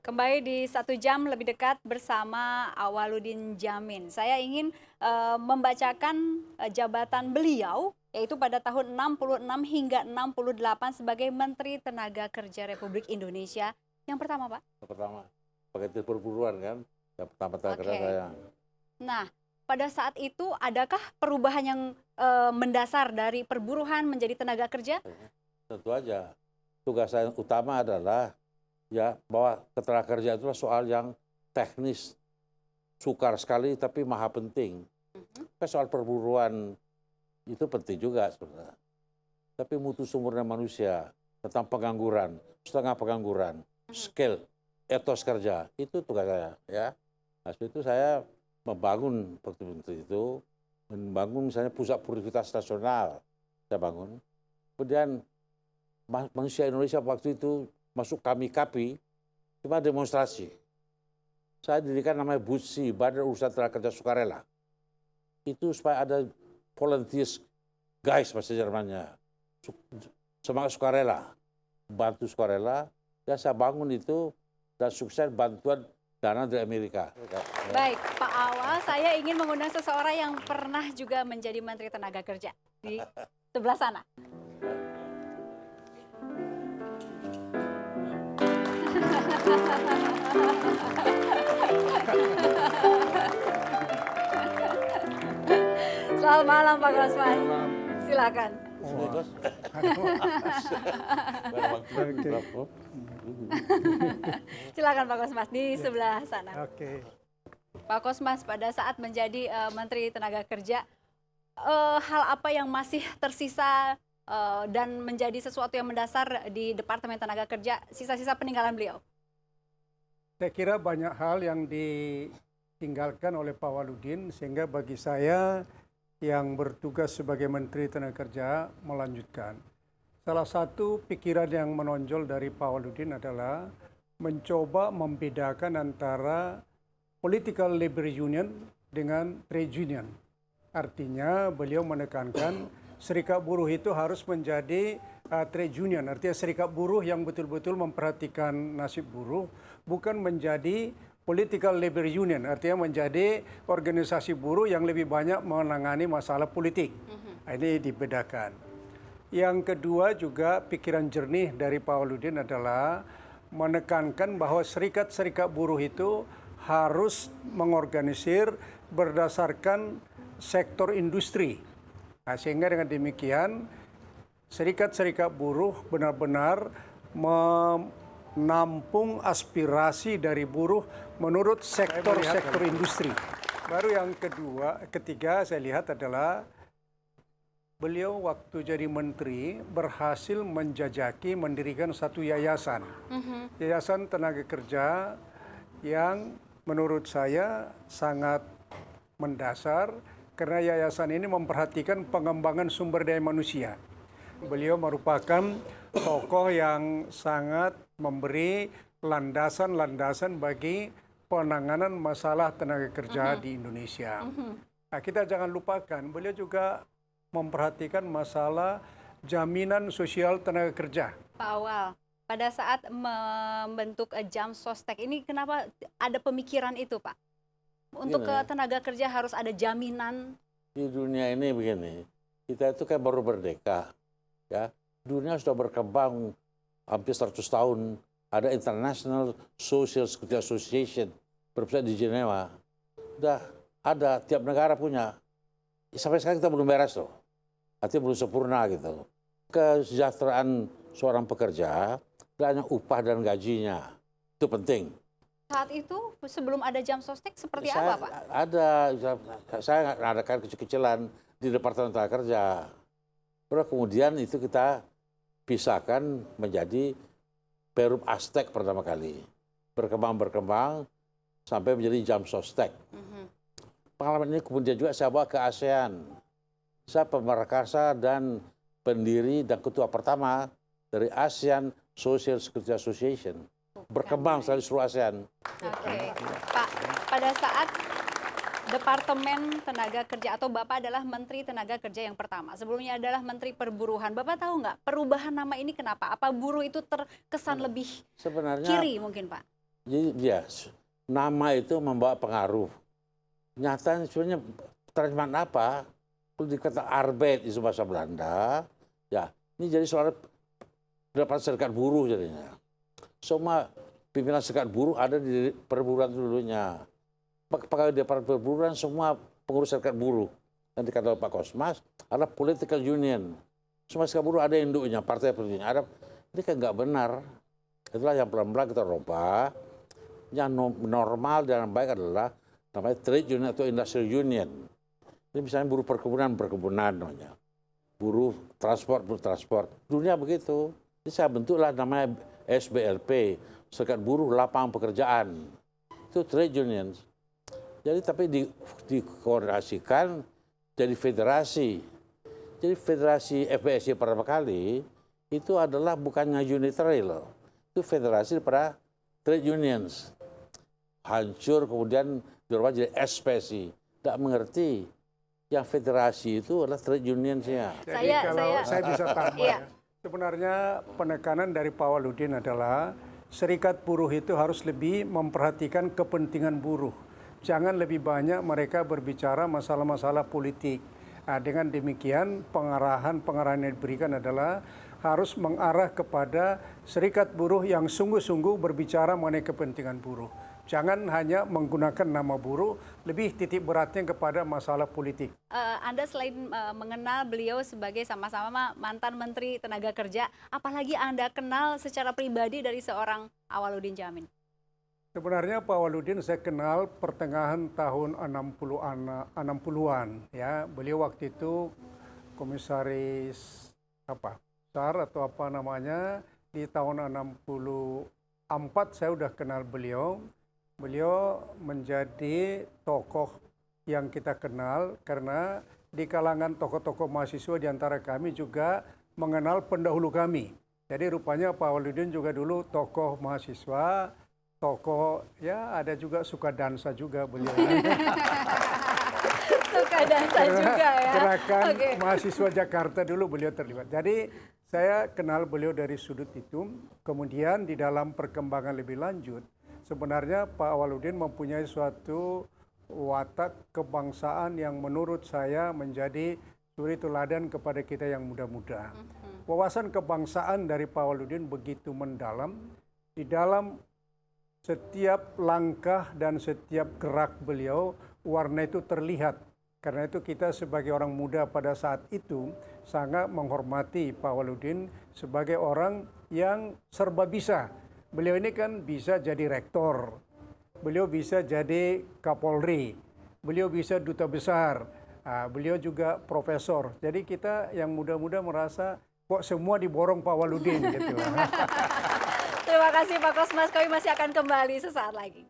Kembali di 1 jam lebih dekat bersama Awaludin Jamin. Saya ingin membacakan jabatan beliau, yaitu pada tahun 66 hingga 68 sebagai Menteri Tenaga Kerja Republik Indonesia. Yang pertama, Pak. Yang pertama, pakai perburuan kan, yang pertama kerja saya. Nah, pada saat itu adakah perubahan yang mendasar dari perburuhan menjadi tenaga kerja? Tentu aja. Tugas saya utama adalah ya bahwa ketenaga kerja itu soal yang teknis, sukar sekali tapi maha penting. Soal perburuan itu penting juga sebenarnya. Tapi mutu sumbernya manusia tentang pengangguran, setengah pengangguran, skill, etos kerja itu tugas saya. Ya, nah itu saya membangun waktu itu, membangun misalnya pusat produktivitas nasional, saya bangun. Kemudian manusia Indonesia waktu itu masuk KAPI cuma demonstrasi. Saya dirikan namanya BUTSI, Badan Urusan Tenaga Kerja Sukarela. Itu supaya ada volunteers, guys bahasa Jermannya, semangat sukarela, bantu sukarela. Ya saya bangun itu dan sukses bantuan dana dari Amerika. Baik, Pak Awal, saya ingin mengundang seseorang yang pernah juga menjadi Menteri Tenaga Kerja di sebelah sana. Selamat malam Pak Kosmas. Silakan. Silakan Pak Kosmas di sebelah sana. Oke. Pak Kosmas, pada saat menjadi Menteri Tenaga Kerja, hal apa yang masih tersisa dan menjadi sesuatu yang mendasar di Departemen Tenaga Kerja, sisa-sisa peninggalan beliau? Saya kira banyak hal yang ditinggalkan oleh Pak Awaludin, sehingga bagi saya yang bertugas sebagai Menteri Tenaga Kerja melanjutkan. Salah satu pikiran yang menonjol dari Pak Awaludin adalah mencoba membedakan antara political labor union dengan trade union. Artinya beliau menekankan serikat buruh itu harus menjadi trade union. Artinya serikat buruh yang betul-betul memperhatikan nasib buruh, bukan menjadi political labor union. Artinya menjadi organisasi buruh yang lebih banyak menangani masalah politik. Ini dibedakan. Yang kedua juga pikiran jernih dari Pak Awaludin adalah menekankan bahwa serikat-serikat buruh itu harus mengorganisir berdasarkan sektor industri. Nah, sehingga dengan demikian serikat-serikat buruh benar-benar menampung aspirasi dari buruh menurut sektor-sektor industri. Baru yang ketiga saya lihat adalah beliau waktu jadi menteri berhasil menjajaki mendirikan satu yayasan. Yayasan Tenaga Kerja yang menurut saya sangat mendasar karena yayasan ini memperhatikan pengembangan sumber daya manusia. Beliau merupakan tokoh yang sangat memberi landasan-landasan bagi penanganan masalah tenaga kerja di Indonesia. Nah, kita jangan lupakan, beliau juga memperhatikan masalah jaminan sosial tenaga kerja. Pak Awal, pada saat membentuk Jam Sostek ini, kenapa ada pemikiran itu, Pak? Untuk ke tenaga kerja harus ada jaminan. Di dunia ini begini, kita itu kan baru merdeka, ya. Dunia sudah berkembang hampir 100 tahun. Ada International Social Security Association berpusat di Jenewa. Sudah ada, tiap negara punya. Sampai sekarang kita belum beres loh. Artinya belum sempurna gitu. Kesejahteraan seorang pekerja, hanya upah dan gajinya. Itu penting. Saat itu sebelum ada Jam Sostek seperti apa, Pak? Ada, saya ngadakan kecil-kecilan di Departemen Tenaga Kerja. Terus kemudian itu kita pisahkan menjadi Perum Astek pertama kali. Berkembang sampai menjadi Jam Sostek. Pengalaman ini kemudian juga saya bawa ke ASEAN. Saya pemrakarsa dan pendiri dan ketua pertama dari ASEAN Social Security Association. Berkembang sekali seluruh ASEAN. Oke, Pak, pada saat Departemen Tenaga Kerja atau Bapak adalah Menteri Tenaga Kerja yang pertama. Sebelumnya adalah Menteri Perburuhan. Bapak tahu nggak perubahan nama ini kenapa? Apa buruh itu terkesan lebih sebenarnya kiri mungkin, Pak? Jadi dia nama itu membawa pengaruh. Nyatanya sebenarnya terjemahan apa? Kalau dikata arbeit itu bahasa Belanda, ya ini jadi soal dapat serikat buruh jadinya. Semua pimpinan serikat buruh ada di perburuan dulunya. Pegawai departemen perburuan semua pengurus serikat buruh. Dan dikata oleh Pak Kosmas adalah political union. Semua serikat buruh ada induknya, partai politiknya ada. Ini kan nggak benar. Itulah yang pelan-pelan kita rubah. Yang normal dan baik adalah namanya trade union atau industrial union. Ini misalnya buruh perkebunan namanya. Buruh transport. Dunia begitu. Ini saya bentuklah namanya SBLP, Serikat Buruh Lapangan Pekerjaan. Itu trade unions. Jadi tapi dikoordinasikan jadi federasi. Jadi federasi FBSI pertama kali itu adalah bukannya unitary loh. Itu federasi pada trade unions. Hancur kemudian dirubah jadi SPSI. Tidak mengerti yang federasi itu adalah trade unionsnya. Jadi saya bisa tambah ya. Sebenarnya penekanan dari Pak Waludin adalah serikat buruh itu harus lebih memperhatikan kepentingan buruh. Jangan lebih banyak mereka berbicara masalah-masalah politik. Nah, dengan demikian pengarahan yang diberikan adalah harus mengarah kepada serikat buruh yang sungguh-sungguh berbicara mengenai kepentingan buruh. Jangan hanya menggunakan nama buruh, lebih titik beratnya kepada masalah politik. Anda selain mengenal beliau sebagai sama-sama mantan Menteri Tenaga Kerja, apalagi Anda kenal secara pribadi dari seorang Awaludin Jamin? Sebenarnya Pak Waludin saya kenal pertengahan tahun 60-an ya. Beliau waktu itu komisaris besar atau apa namanya di tahun 64 saya udah kenal beliau. Beliau menjadi tokoh yang kita kenal karena di kalangan tokoh-tokoh mahasiswa di antara kami juga mengenal pendahulu kami. Jadi rupanya Pak Waludin juga dulu tokoh mahasiswa, tokoh ya ada juga suka dansa juga beliau. Suka dansa juga ya. Gerakan mahasiswa Jakarta dulu beliau terlibat. Jadi saya kenal beliau dari sudut itu. Kemudian di dalam perkembangan lebih lanjut, sebenarnya Pak Waludin mempunyai suatu watak kebangsaan yang menurut saya menjadi suri teladan kepada kita yang muda-muda. Wawasan kebangsaan dari Pak Waludin begitu mendalam di dalam setiap langkah dan setiap gerak beliau, warna itu terlihat. Karena itu kita sebagai orang muda pada saat itu sangat menghormati Pak Waludin sebagai orang yang serba bisa. Beliau ini kan bisa jadi rektor, beliau bisa jadi Kapolri, beliau bisa duta besar, beliau juga profesor. Jadi kita yang muda-muda merasa kok semua diborong Pak Waludin gitu. Terima kasih Pak Kosmas, kami masih akan kembali sesaat lagi.